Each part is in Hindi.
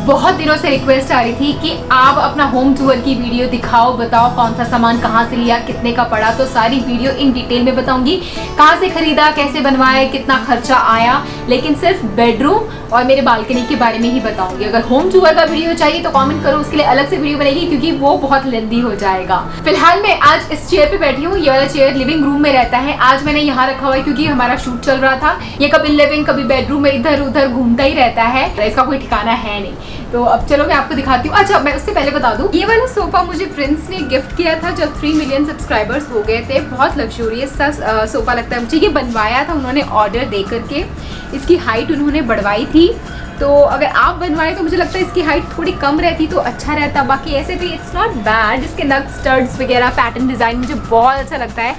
बहुत दिनों से रिक्वेस्ट आ रही थी कि आप अपना होम टूर की वीडियो दिखाओ, बताओ कौन सा सामान कहाँ से लिया, कितने का पड़ा। तो सारी वीडियो इन डिटेल में बताऊंगी, कहाँ से खरीदा, कैसे बनवाए, कितना खर्चा आया, लेकिन सिर्फ बेडरूम और मेरे बालकनी के बारे में ही बताऊंगी। अगर होम टूर का वीडियो चाहिए तो कमेंट करो, उसके लिए अलग से वीडियो बनेगी क्योंकि वो बहुत लेंथी हो जाएगा। फिलहाल मैं आज इस चेयर पे बैठी हूँ। ये वाला चेयर लिविंग रूम में रहता है। आज मैंने यहाँ रखा हुआ है क्योंकि हमारा शूट चल रहा था। ये कभी लिविंग कभी बेडरूम में इधर उधर घूमता ही रहता है, इसका कोई ठिकाना है नहीं। तो अब चलो मैं आपको दिखाती हूँ। अच्छा, मैं उससे पहले बता दूँ, ये वाला सोफा मुझे प्रिंस ने गिफ्ट किया था जब 3 मिलियन सब्सक्राइबर्स हो गए थे। बहुत लग्जूरियस सा सोफा लगता है मुझे। ये बनवाया था उन्होंने ऑर्डर दे करके। इसकी हाइट उन्होंने बढ़वाई थी, तो अगर आप बनवाए तो मुझे लगता है इसकी हाइट थोड़ी कम रहती तो अच्छा रहता। बाकी ऐसे भी इट्स नॉट बैड। इसके नग स्टड्स वगैरह पैटर्न डिज़ाइन मुझे बहुत अच्छा लगता है।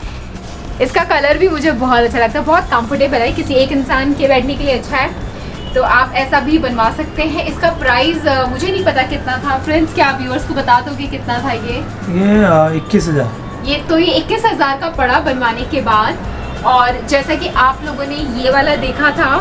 इसका कलर भी मुझे बहुत अच्छा लगता है। बहुत कंफर्टेबल है, किसी एक इंसान के बैठने के लिए अच्छा है। तो आप ऐसा भी बनवा सकते हैं। इसका प्राइस मुझे नहीं पता कितना था। फ्रेंड्स, क्या आप व्यूअर्स को बता दो कि कितना था ये 21,000। ये 21,000 का पड़ा बनवाने के बाद। और जैसा कि आप लोगों ने ये वाला देखा था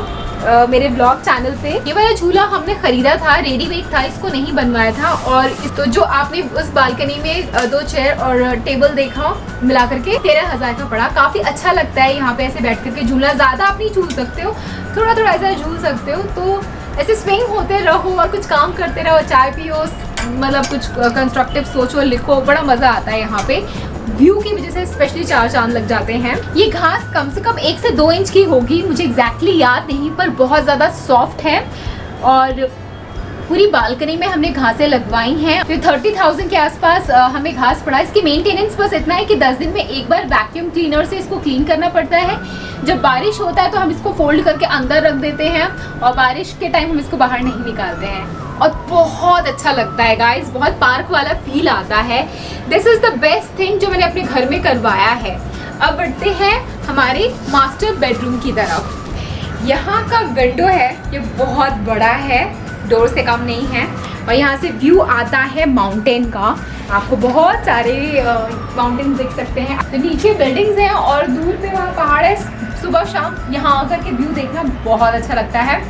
मेरे ब्लॉग चैनल पे, ये वाला झूला हमने खरीदा था, रेडीमेड था, इसको नहीं बनवाया था। और तो जो आपने उस बालकनी में 2 चेयर और टेबल देखा मिला करके 13,000 का पड़ा। काफ़ी अच्छा लगता है यहाँ पे ऐसे बैठ करके झूलना। ज़्यादा आप नहीं झूल सकते हो, थोड़ा थोड़ा ऐसा झूल सकते हो। तो ऐसे स्विंग होते रहो और कुछ काम करते रहो, चाय पियो, मतलब कुछ कंस्ट्रक्टिव सोचो, लिखो, बड़ा मज़ा आता है यहाँ पे। व्यू की वजह से स्पेशली 4 चांद लग जाते हैं। ये घास कम से कम 1 से 2 इंच की होगी, मुझे एग्जैक्टली याद नहीं, पर बहुत ज़्यादा सॉफ्ट है। और पूरी बालकनी में हमने घासें लगवाई हैं। तो 30,000 के आसपास हमें घास पड़ा। इसकी मेंटेनेंस बस इतना है कि 10 दिन में एक बार वैक्यूम क्लीनर से इसको क्लीन करना पड़ता है। जब बारिश होता है तो हम इसको फोल्ड करके अंदर रख देते हैं और बारिश के टाइम हम इसको बाहर नहीं निकालते हैं। और बहुत अच्छा लगता है गाइस, बहुत पार्क वाला फील आता है। This is the best thing जो मैंने अपने घर में करवाया है। अब बढ़ते हैं हमारे मास्टर बेडरूम की तरफ। यहाँ का विंडो है, ये बहुत बड़ा है, डोर से कम नहीं है। और यहाँ से व्यू आता है माउंटेन का। आपको बहुत सारे माउंटेन दिख सकते हैं। तो नीचे बिल्डिंग्स हैं और दूर पे वहाँ पहाड़ है। सुबह शाम यहाँ आकर के व्यू देखना बहुत अच्छा लगता है।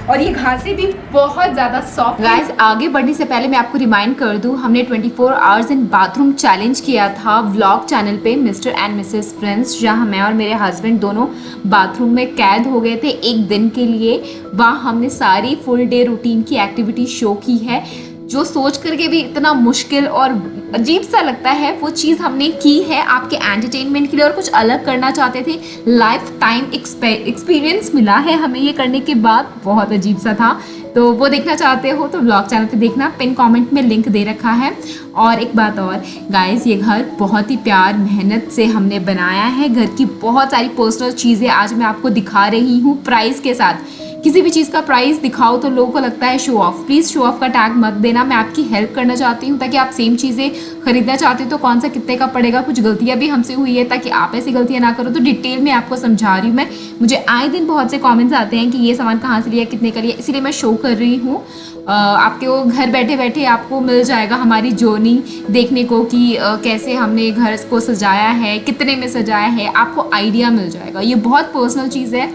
और ये घासें भी बहुत ज़्यादा सॉफ्ट। गाइस, आगे बढ़ने से पहले मैं आपको रिमाइंड कर दूं, हमने 24 आवर्स इन बाथरूम चैलेंज किया था व्लॉग चैनल पे, मिस्टर एंड मिसेस प्रिंस, जहां मैं और मेरे हस्बैंड दोनों बाथरूम में कैद हो गए थे एक दिन के लिए। वहाँ हमने सारी फुल डे रूटीन की एक्टिविटी शो की है, जो सोच करके भी इतना मुश्किल और अजीब सा लगता है, वो चीज़ हमने की है आपके एंटरटेनमेंट के लिए। और कुछ अलग करना चाहते थे, लाइफ टाइम एक्सपीरियंस मिला है हमें ये करने के बाद, बहुत अजीब सा था। तो वो देखना चाहते हो तो ब्लॉग चैनल पे देखना, पिन कमेंट में लिंक दे रखा है। और एक बात और गाइस, ये घर बहुत ही प्यार मेहनत से हमने बनाया है। घर की बहुत सारी पर्सनल चीज़ें आज मैं आपको दिखा रही हूँ प्राइस के साथ। किसी भी चीज़ का प्राइस दिखाओ तो लोगों को लगता है show off. Please show off का टैग मत देना। मैं आपकी हेल्प करना चाहती हूँ ताकि आप सेम चीज़ें खरीदना चाहते हो तो कौन सा कितने का पड़ेगा। कुछ गलतियाँ भी हमसे हुई है, ताकि आप ऐसी गलतियाँ ना करो। तो डिटेल में आपको समझा रही हूँ मैं। मुझे आए दिन बहुत से कमेंट्स आते हैं कि ये सामान कहाँ से लिया, कितने का लिया, इसीलिए मैं शो कर रही हूँ। आपके वो घर बैठे बैठे आपको मिल जाएगा हमारी जर्नी देखने को कि कैसे हमने घर को सजाया है, कितने में सजाया है, आपको आइडिया मिल जाएगा। ये बहुत पर्सनल चीज़ है।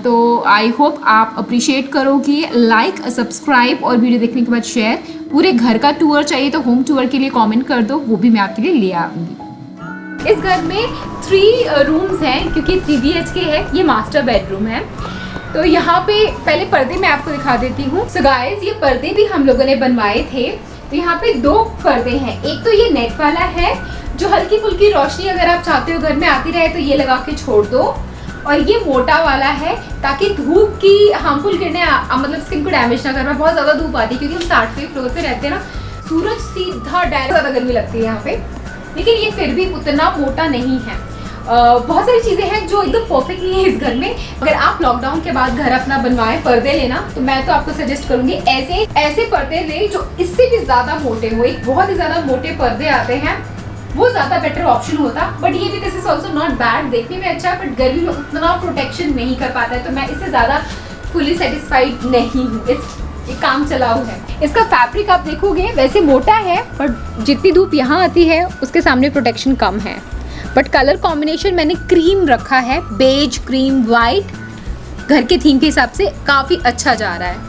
तो आई होप आप अप्रिशिएट करोगे। लाइक, सब्सक्राइब और वीडियो देखने के बाद शेयर। पूरे घर का टूर चाहिए तो होम टूर के लिए कमेंट कर दो, वो भी मैं आपके लिए ले आऊँगी। इस घर में 3 रूम्स हैं क्योंकि 3 BHK है। ये मास्टर बेडरूम है। तो यहाँ पे पहले पर्दे मैं आपको दिखा देती हूँ। सो गाइस, ये पर्दे भी हम लोगों ने बनवाए थे। तो यहाँ पे 2 पर्दे हैं। एक तो ये नेट वाला है जो हल्की फुल्की रोशनी अगर आप चाहते हो घर में आती रहे तो ये लगा के छोड़ दो। और ये मोटा वाला है ताकि धूप की हार्मफुल किरणें मतलब स्किन को डैमेज ना कर पाए। बहुत ज़्यादा धूप आती है क्योंकि हम 60वें फ्लोर पे रहते हैं ना, सूरज सीधा डायरेक्ट, ज़्यादा गर्मी लगती है यहाँ पे। लेकिन ये फिर भी उतना मोटा नहीं है। बहुत सारी चीज़ें हैं जो एकदम परफेक्ट नहीं है इस घर में। अगर आप लॉकडाउन के बाद घर अपना बनवाएं, पर्दे लेना, तो मैं तो आपको सजेस्ट करूंगी ऐसे पर्दे ले जो इससे भी ज़्यादा मोटे हो। एक बहुत ही ज़्यादा मोटे पर्दे आते हैं, वो ज़्यादा बेटर ऑप्शन होता। बट ये भी this is also not bad, देखने में अच्छा है, बट गर्मी में उतना प्रोटेक्शन नहीं कर पाता है। तो मैं इससे ज़्यादा फुली सेटिस्फाइड नहीं हूँ। ये काम चलाऊ है। इसका फैब्रिक आप देखोगे वैसे मोटा है, बट जितनी धूप यहाँ आती है उसके सामने प्रोटेक्शन कम है। बट कलर कॉम्बिनेशन मैंने क्रीम रखा है, बेज, क्रीम, वाइट। घर के थीम के हिसाब से काफ़ी अच्छा जा रहा है।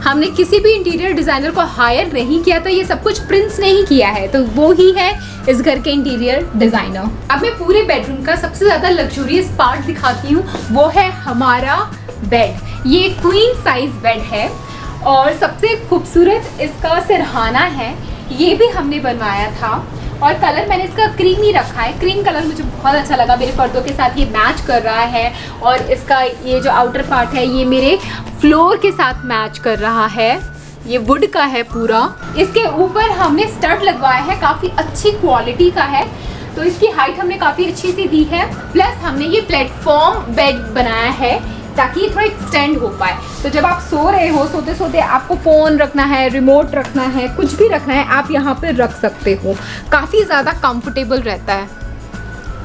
हमने किसी भी इंटीरियर डिज़ाइनर को हायर नहीं किया था, ये सब कुछ प्रिंस ने ही किया है, तो वो ही है इस घर के इंटीरियर डिज़ाइनर। अब मैं पूरे बेडरूम का सबसे ज़्यादा लग्जूरियस पार्ट दिखाती हूँ, वो है हमारा बेड। ये क्वीन साइज बेड है और सबसे खूबसूरत इसका सिरहाना है, ये भी हमने बनवाया था और कलर मैंने इसका क्रीम ही रखा है। क्रीम कलर मुझे बहुत अच्छा लगा, मेरे पर्दों के साथ ये मैच कर रहा है और इसका ये जो आउटर पार्ट है ये मेरे फ्लोर के साथ मैच कर रहा है। ये वुड का है पूरा। इसके ऊपर हमने स्टड लगवाया है, काफ़ी अच्छी क्वालिटी का है, तो इसकी हाइट हमने काफ़ी अच्छी सी दी है। प्लस हमने ये प्लेटफॉर्म बेड बनाया है ताकि ये थोड़ा एक्सटेंड हो पाए, तो जब आप सो रहे हो, सोते सोते आपको फ़ोन रखना है, रिमोट रखना है, कुछ भी रखना है, आप यहाँ पे रख सकते हो। काफ़ी ज़्यादा कंफर्टेबल रहता है।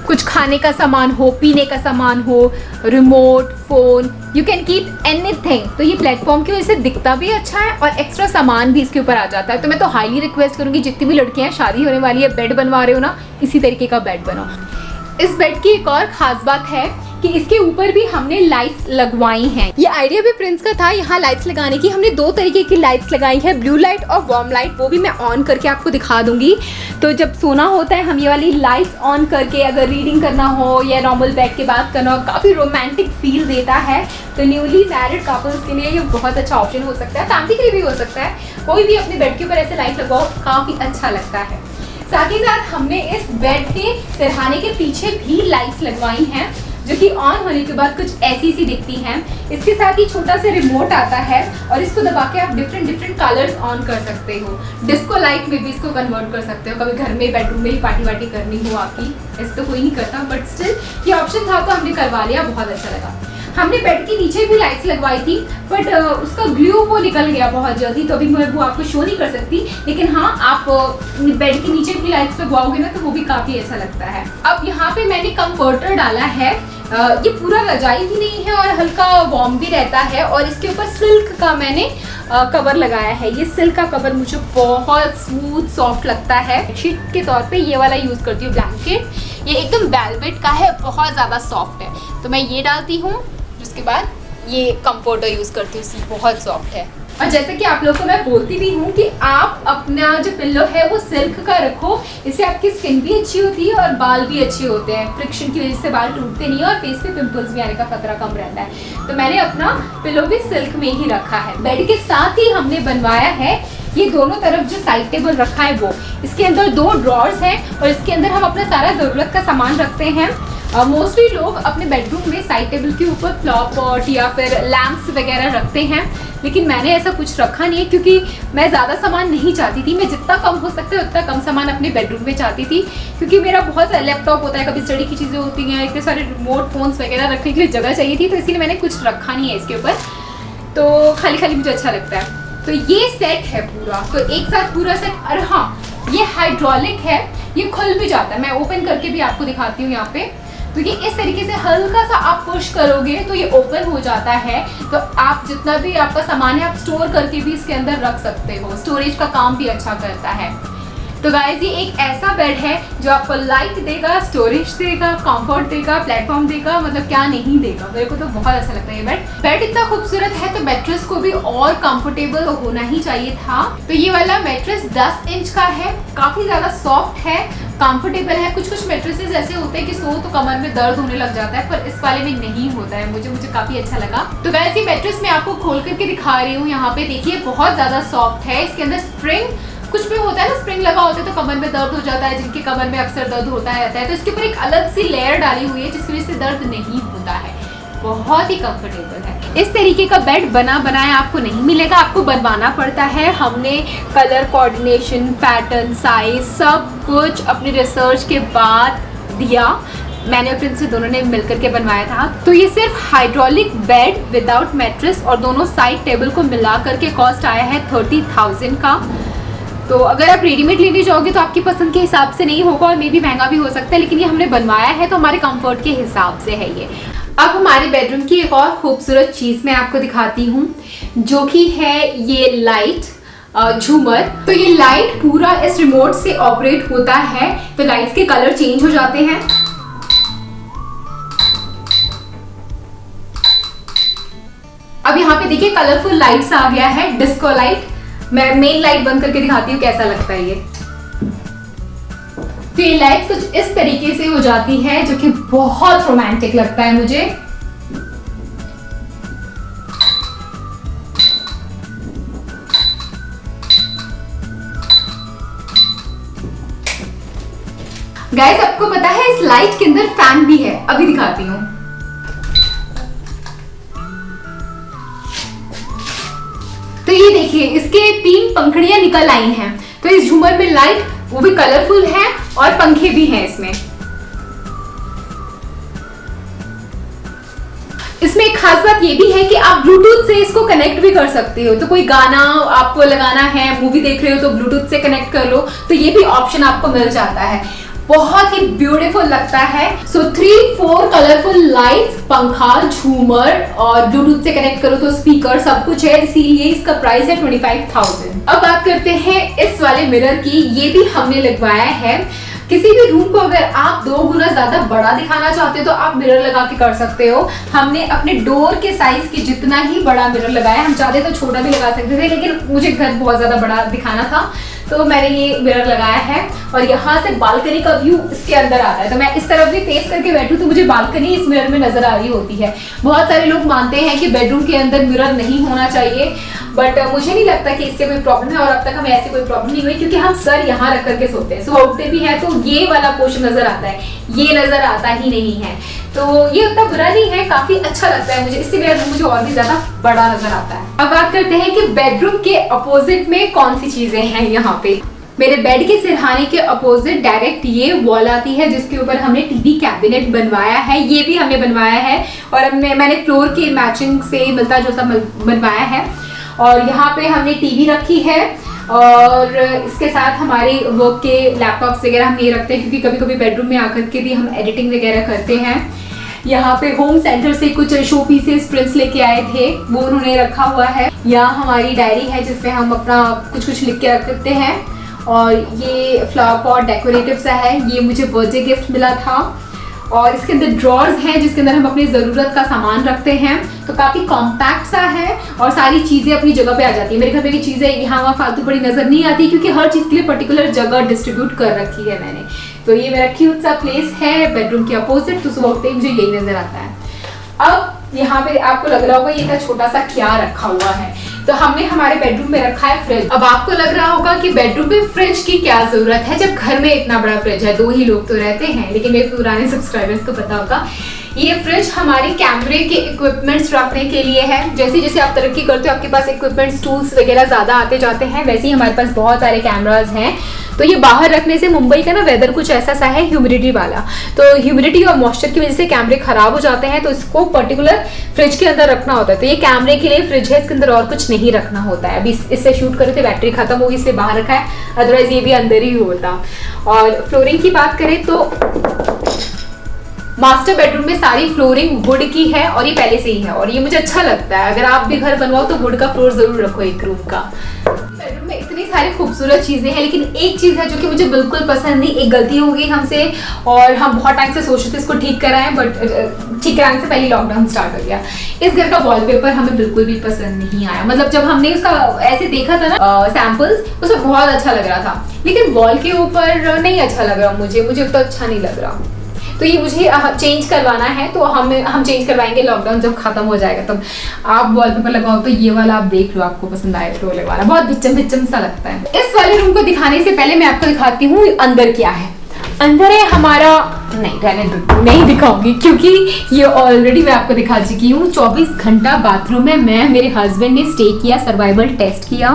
कुछ खाने का सामान हो, पीने का सामान हो, remote, phone, you can keep anything. तो ये प्लेटफॉर्म की वजह से दिखता भी अच्छा है और एक्स्ट्रा सामान भी इसके ऊपर आ जाता है। तो मैं तो हाईली रिक्वेस्ट करूँगी, जितनी भी लड़कियाँ शादी होने वाली है, बेड बनवा रहे हो ना, इसी तरीके का बेड बनाओ। इस बेड की एक और ख़ास बात है कि इसके ऊपर भी हमने लाइट्स लगवाई हैं। ये आइडिया भी प्रिंस का था यहाँ लाइट्स लगाने की। हमने 2 तरीके की लाइट्स लगाई है, ब्लू लाइट और वार्म लाइट, वो भी मैं ऑन करके आपको दिखा दूंगी। तो जब सोना होता है हम ये वाली लाइट्स ऑन करके, अगर रीडिंग करना हो या नॉर्मल बैठ के बात करना हो, काफ़ी रोमांटिक फील देता है। तो न्यूली मैरिड कपल्स के लिए ये बहुत अच्छा ऑप्शन हो सकता है, फैमिली के लिए भी हो सकता है। कोई भी अपने बेड के ऊपर ऐसे लाइट लगाओ, काफ़ी अच्छा लगता है। साथ ही साथ हमने इस बेड के सिरहाने के पीछे भी लाइट्स लगवाई हैं, जो कि ऑन होने के बाद कुछ ऐसी सी दिखती हैं। इसके साथ ही छोटा सा रिमोट आता है और इसको दबा के आप डिफरेंट कलर्स ऑन कर सकते हो। डिस्को लाइट में भी इसको कन्वर्ट कर सकते हो। कभी घर में बेडरूम में ही पार्टी वार्टी करनी हो आपकी, ऐसे तो कोई नहीं करता, बट स्टिल ये ऑप्शन था तो हमने करवा लिया, बहुत अच्छा लगा। हमने बेड के नीचे भी लाइट्स लगवाई थी, बट उसका ग्लू वो निकल गया बहुत जल्दी, तो अभी मैं वो आपको शो नहीं कर सकती। लेकिन हाँ, आप बेड के नीचे भी लाइट्स लगवाओगे ना तो वो भी काफ़ी अच्छा लगता है। अब यहाँ पे मैंने कंफर्टर डाला है। ये पूरा रजाई भी नहीं है और हल्का वार्म भी रहता है, और इसके ऊपर सिल्क का मैंने कवर लगाया है। ये सिल्क का कवर मुझे बहुत स्मूथ सॉफ्ट लगता है। बेडशीट के तौर पे ये वाला यूज़ करती हूँ ब्लैंकेट। ये एकदम वेलवेट का है, बहुत ज़्यादा सॉफ्ट है, तो मैं ये डालती हूँ। उसके बाद ये कंफर्टर यूज़ करती हूँ, बहुत सॉफ्ट है। और जैसे कि आप लोगों को मैं बोलती भी हूँ कि आप अपना जो पिल्लो है वो सिल्क का रखो, इससे आपकी स्किन भी अच्छी होती है और बाल भी अच्छे होते हैं। फ्रिक्शन की वजह से बाल टूटते नहीं और फेस पे पिंपल्स भी आने का खतरा कम रहता है। तो मैंने अपना पिल्लो भी सिल्क में ही रखा है। बेड के साथ ही हमने बनवाया है ये दोनों तरफ जो साइड टेबल रखा है वो, इसके अंदर 2 ड्रॉर्स हैं और इसके अंदर हम अपना सारा ज़रूरत का सामान रखते हैं। मोस्टली लोग अपने बेडरूम में साइड टेबल के ऊपर फ्लावर पॉट या फिर लैम्प्स वगैरह रखते हैं, लेकिन मैंने ऐसा कुछ रखा नहीं है क्योंकि मैं ज़्यादा सामान नहीं चाहती थी। मैं जितना कम हो सकता है उतना कम सामान अपने बेडरूम में चाहती थी, क्योंकि मेरा बहुत सारा लैपटॉप होता है, कभी स्टडी की चीज़ें होती हैं, इतने सारे रिमोट फोन्स वगैरह रखने के लिए जगह चाहिए थी, तो इसीलिए मैंने कुछ रखा नहीं है इसके ऊपर। तो खाली खाली मुझे अच्छा लगता है। तो ये सेट है पूरा, तो एक साथ पूरा सेट। और हाँ, ये हाइड्रोलिक है, ये खुल भी जाता है। मैं ओपन करके भी आपको दिखाती हूँ यहाँ पे। तो ये इस तरीके से हल्का सा आप पुश करोगे तो ये ओपन हो जाता है। तो आप जितना भी आपका सामान है आप स्टोर करके भी इसके अंदर रख सकते हो। स्टोरेज का काम भी अच्छा करता है। तो गाइस, ये एक ऐसा बेड है जो आपको लाइट देगा, स्टोरेज देगा, कंफर्ट देगा, प्लेटफॉर्म देगा, मतलब क्या नहीं देगा। मेरे को तो बहुत अच्छा लगता है ये बेड इतना खूबसूरत है तो मैट्रेस को भी और कंफर्टेबल होना ही चाहिए था। तो ये वाला मैट्रेस 10 इंच का है, काफी ज्यादा सॉफ्ट है, कंफर्टेबल है। कुछ मैट्रेसेस ऐसे होते हैं कि सो तो कमर में दर्द होने लग जाता है, पर इस वाले में नहीं होता है। मुझे काफी अच्छा लगा। तो गाइस, ये मैट्रेस मैं आपको खोल करके दिखा रही हूँ। यहाँ पे देखिए, बहुत ज्यादा सॉफ्ट है। इसके अंदर स्प्रिंग, कुछ भी होता है ना, स्प्रिंग लगा होता है तो कमर में दर्द हो जाता है, जिनके कमर में अक्सर दर्द होता रहता है, तो इसके ऊपर एक अलग सी लेयर डाली हुई है जिसकी वजह से दर्द नहीं होता है। बहुत ही कंफर्टेबल है। इस तरीके का बेड बना बनाया आपको नहीं मिलेगा, आपको बनवाना पड़ता है। हमने कलर कोऑर्डिनेशन, पैटर्न, साइज सब कुछ अपनी रिसर्च के बाद दिया। मैंने और प्रिंस दोनों ने मिलकर के बनवाया था। तो ये सिर्फ हाइड्रोलिक बेड विदाउट मैट्रेस और दोनों साइड टेबल को मिला करके कॉस्ट आया है 30,000 का। तो अगर आप रेडीमेड लेने जाओगे तो आपकी पसंद के हिसाब से नहीं होगा और मे भी महंगा भी हो सकता है, लेकिन ये हमने बनवाया है तो हमारे कंफर्ट के हिसाब से है ये। अब हमारे बेडरूम की एक और खूबसूरत चीज़ मैं आपको दिखाती हूँ, जो कि है ये लाइट झूमर। तो ये लाइट पूरा इस रिमोट से ऑपरेट होता है, तो लाइट्स के कलर चेंज हो जाते हैं। अब यहाँ पे देखिए कलरफुल लाइट्स आ गया है, डिस्को लाइट। मैं मेन लाइट बंद करके दिखाती हूँ कैसा लगता है ये। तो ये लाइट कुछ इस तरीके से हो जाती है जो कि बहुत रोमांटिक लगता है मुझे। गाइस आपको पता है इस लाइट के अंदर फैन भी है, अभी दिखाती हूँ। तो ये देखिए इसके 3 पंखुड़ियां निकल आई हैं। तो इस झूमर में लाइट वो भी कलरफुल है और पंखे भी हैं इसमें। इसमें एक खास बात ये भी है कि आप ब्लूटूथ से इसको कनेक्ट भी कर सकते हो। तो कोई गाना आपको लगाना है, मूवी देख रहे हो तो ब्लूटूथ से कनेक्ट कर लो, तो ये भी ऑप्शन आपको मिल जाता है। बहुत ही ब्यूटीफुल लगता है। सो 3-4 कलरफुल लाइट्स, पंखा, झूमर और ब्लूटूथ से कनेक्ट करो तो स्पीकर, सब कुछ है, इसीलिए इसका प्राइस है 25,000। अब बात करते हैं इस वाले मिरर की। ये भी हमने लगवाया है। किसी भी रूम को अगर आप 2 गुना ज्यादा बड़ा दिखाना चाहते हो तो आप मिरर लगा के कर सकते हो। हमने अपने डोर के साइज के जितना ही बड़ा मिरर लगाया। हम चाहते तो छोटा भी लगा सकते थे, लेकिन मुझे घर बहुत ज्यादा बड़ा दिखाना था तो मैंने ये मिरर लगाया है। और यहाँ से बालकनी का व्यू इसके अंदर आता है। तो मैं इस तरफ भी फेस करके बैठूं तो मुझे बालकनी इस मिरर में नजर आ रही होती है। बहुत सारे लोग मानते हैं कि बेडरूम के अंदर मिरर नहीं होना चाहिए, बट मुझे नहीं लगता कि इससे कोई प्रॉब्लम है। और अब तक हमें ऐसी कोई प्रॉब्लम नहीं हुई, क्योंकि हम सर यहाँ रख करके सोते हैं, सुबह उठते भी हैं तो ये वाला पोर्शन नजर आता है, ये नजर आता ही नहीं है। तो ये उतना बुरा नहीं है, काफी अच्छा लगता है मुझे। इससे बेडरूम मुझे और भी ज्यादा बड़ा नजर आता है। अब बात करते हैं कि बेडरूम के अपोजिट में कौन सी चीजें हैं। यहाँ पे मेरे बेड के सिरहाने के अपोजिट डायरेक्ट ये वॉल आती है जिसके ऊपर हमने टीवी कैबिनेट बनवाया है। ये भी हमने बनवाया है और मैंने फ्लोर के मैचिंग से मिलता जुलता बनवाया है। और यहाँ पे हमने टीवी रखी है और इसके साथ हमारे वर्क के लैपटॉप्स वगैरह हम ये रखते हैं, क्योंकि कभी कभी बेडरूम में आकर के भी हम एडिटिंग वगैरह करते हैं। यहाँ पे होम सेंटर से कुछ शो पीसेस प्रिंट्स लेके आए थे, वो उन्होंने रखा हुआ है। यहाँ हमारी डायरी है जिसपे हम अपना कुछ लिख के रख सकते हैं। और ये फ्लावर पॉट डेकोरेटिव सा है, ये मुझे बर्थडे गिफ्ट मिला था। और इसके अंदर ड्रॉर्स हैं जिसके अंदर हम अपनी ज़रूरत का सामान रखते हैं। तो काफ़ी कॉम्पैक्ट सा है और सारी चीज़ें अपनी जगह पे आ जाती है। मेरे घर पे की चीज़ें यहाँ वहाँ फालतू पड़ी नज़र नहीं आती, क्योंकि हर चीज़ के लिए पर्टिकुलर जगह डिस्ट्रीब्यूट कर रखी है मैंने। तो ये मेरा क्यूट सा प्लेस है बेडरूम के अपोजिट, तो सुबह उठते ही मुझे यही नज़र आता है। अब यहाँ पे आपको लग रहा होगा ये इतना छोटा सा क्या रखा हुआ है, तो हमने हमारे बेडरूम में रखा है फ्रिज। अब आपको लग रहा होगा कि बेडरूम में फ्रिज की क्या जरूरत है जब घर में इतना बड़ा फ्रिज है, 2 ही लोग तो रहते हैं। लेकिन मेरे पुराने सब्सक्राइबर्स को पता होगा ये फ्रिज हमारे कैमरे के इक्विपमेंट्स रखने के लिए है। जैसे जैसे आप तरक्की करते हो आपके पास इक्विपमेंट्स टूल्स वगैरह ज़्यादा आते जाते हैं, वैसे ही हमारे पास बहुत सारे कैमराज हैं। तो ये बाहर रखने से, मुंबई का ना वेदर कुछ ऐसा सा है ह्यूमिडिटी वाला, तो ह्यूमिडिटी और मॉइस्चर की वजह से कैमरे खराब हो जाते हैं, तो इसको पर्टिकुलर फ्रिज के अंदर रखना होता है। तो ये कैमरे के लिए फ्रिज है, इसके अंदर और कुछ नहीं रखना होता है। अभी इससे शूट करे थे बैटरी खत्म होगी इसलिए बाहर रखा है, अदरवाइज ये भी अंदर ही होता। और फ्लोरिंग की बात करें तो मास्टर बेडरूम में सारी फ्लोरिंग वुड की है और ये पहले से ही है और ये मुझे अच्छा लगता है। अगर आप भी घर बनवाओ तो वुड का फ्लोर जरूर रखो एक रूम का। बेडरूम में इतनी सारी खूबसूरत चीजें हैं, लेकिन एक चीज है जो कि मुझे बिल्कुल पसंद नहीं। एक गलती हो गई हमसे और हम बहुत टाइम से सोच रहे थे इसको ठीक कराएं, बट ठीक कराने से पहले लॉकडाउन स्टार्ट हो गया। इस घर का वॉलपेपर हमें बिल्कुल भी पसंद नहीं आया। मतलब जब हमने उसका ऐसे देखा था ना सैंपल्स, उसमें बहुत अच्छा लग रहा था, लेकिन वॉल के ऊपर नहीं अच्छा लग रहा मुझे उतना अच्छा नहीं लग रहा। तो ये मुझे चेंज करवाना है, तो हम चेंज करवाएंगे लॉकडाउन जब खत्म हो जाएगा तब। आप वॉलपेपर लगाओ तो ये वाला आप देख लो, आपको पसंद आए तो लगवाना। बहुत बिचम सा लगता है। इस वाले रूम को दिखाने से पहले मैं आपको दिखाती हूँ अंदर क्या है। अंदर है हमारा, नहीं रहने दो, नहीं दिखाऊंगी क्योंकि ये ऑलरेडी मैं आपको दिखा चुकी हूँ। 24 घंटा बाथरूम में मैं मेरे हस्बैंड ने स्टे किया, सर्वाइवल टेस्ट किया।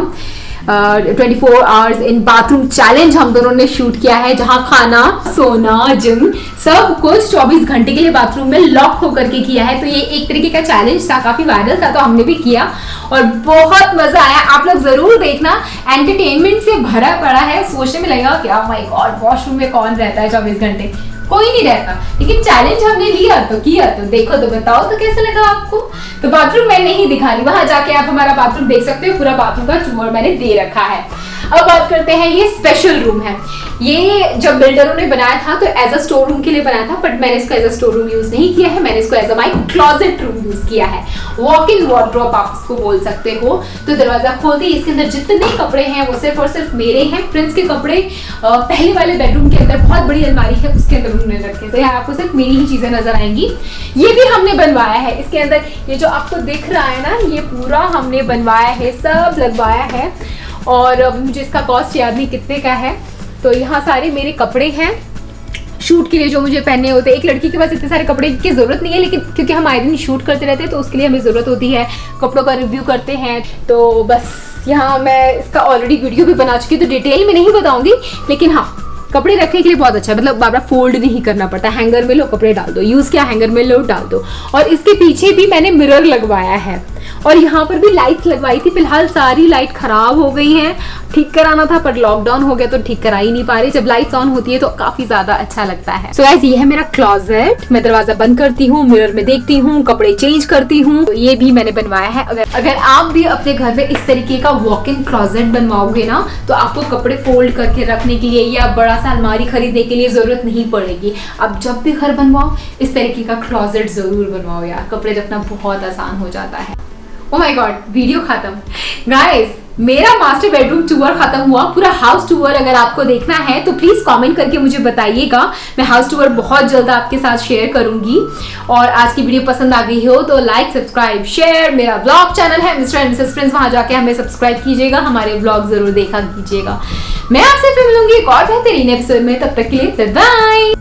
24 आवर्स इन बाथरूम चैलेंज हम दोनों ने शूट किया है, जहां खाना, सोना, जिम सब कुछ 24 घंटे के लिए बाथरूम में लॉक होकर के किया है। तो ये एक तरीके का चैलेंज था, काफी वायरल था, तो हमने भी किया और बहुत मजा आया। आप लोग जरूर देखना, एंटरटेनमेंट से भरा पड़ा है। सोचने में लगेगा कि oh my God, वॉशरूम में कौन रहता है 24 घंटे, कोई नहीं रहता। लेकिन चैलेंज हमने लिया तो किया, तो देखो तो बताओ तो कैसा लगा आपको। तो बाथरूम मैं नहीं दिखा रही, वहां जाके आप हमारा बाथरूम देख सकते हो। पूरा बाथरूम का टूर मैंने दे रखा है। अब बात करते हैं, ये स्पेशल रूम है। ये जब बिल्डरों ने बनाया था तो एज अ स्टोर रूम के लिए बनाया था, बट मैंने इसको as a store room use नहीं किया है, मैंने इसको as a my closet room use किया है। वॉक इन वार्डरोब आप इसको बोल सकते हो। तो दरवाजा खोलते ही इसके अंदर जितने कपड़े हैं वो सिर्फ और सिर्फ मेरे हैं। प्रिंस के कपड़े पहले वाले बेडरूम के अंदर बहुत बड़ी अलमारी है, उसके अंदर उन्होंने रखे, तो यहाँ आपको सिर्फ मेरी ही चीजें नजर आएंगी। ये भी हमने बनवाया है, इसके अंदर ये जो आपको दिख रहा है ना, ये पूरा हमने बनवाया है, सब लगवाया है। और मुझे इसका कॉस्ट याद नहीं कितने का है। तो यहाँ सारे मेरे कपड़े हैं शूट के लिए जो मुझे पहनने होते हैं। एक लड़की के पास इतने सारे कपड़े की जरूरत नहीं है, लेकिन क्योंकि हम आए दिन शूट करते रहते हैं तो उसके लिए हमें जरूरत होती है, कपड़ों का रिव्यू करते हैं। तो बस यहाँ मैं इसका ऑलरेडी वीडियो भी बना चुकी हूँ, तो डिटेल में नहीं बताऊंगी, लेकिन हाँ कपड़े रखने के लिए बहुत अच्छा है। मतलब बार बार फोल्ड नहीं करना पड़ता, हैंगर में लो कपड़े डाल दो, यूज किया हैंगर में लो डाल दो। और इसके पीछे भी मैंने मिरर लगवाया है और यहाँ पर भी लाइट्स लगवाई थी। फिलहाल सारी लाइट खराब हो गई हैं, ठीक कराना था पर लॉकडाउन हो गया तो ठीक करा ही नहीं पा रही। जब लाइट्स ऑन होती है तो काफी ज्यादा अच्छा लगता है। सो गाइस, ये है मेरा क्लोजेट। मैं दरवाजा बंद करती हूँ, मिरर में देखती हूँ, कपड़े चेंज करती हूँ। तो ये भी मैंने बनवाया है। अगर आप भी अपने घर में इस तरीके का वॉक इन क्लोजेट बनवाओगे ना, तो आपको कपड़े फोल्ड करके रखने के लिए या बड़ा सा अलमारी खरीदने के लिए जरूरत नहीं पड़ेगी। अब जब भी घर बनवाओ इस तरीके का क्लोजेट जरूर बनवाओ यार, कपड़े रखना बहुत आसान हो जाता है। ओ माय गॉड, वीडियो खत्म। गाइस, मेरा मास्टर बेडरूम टूर खत्म हुआ, पूरा हाउस टूर अगर आपको देखना है तो प्लीज कमेंट करके मुझे बताइएगा। मैं हाउस टूर बहुत जल्द आपके साथ शेयर करूंगी। और आज की वीडियो पसंद आ गई हो तो लाइक, सब्सक्राइब, शेयर। मेरा ब्लॉग चैनल है मिस्टर एंड मिसेस प्रिंस, वहां जाके हमें सब्सक्राइब कीजिएगा, हमारे ब्लॉग जरूर देखा कीजिएगा। मैं आपसे फिर मिलूंगी एक और बेहतरीन एपिसोड में, तब तक के लिए बाय।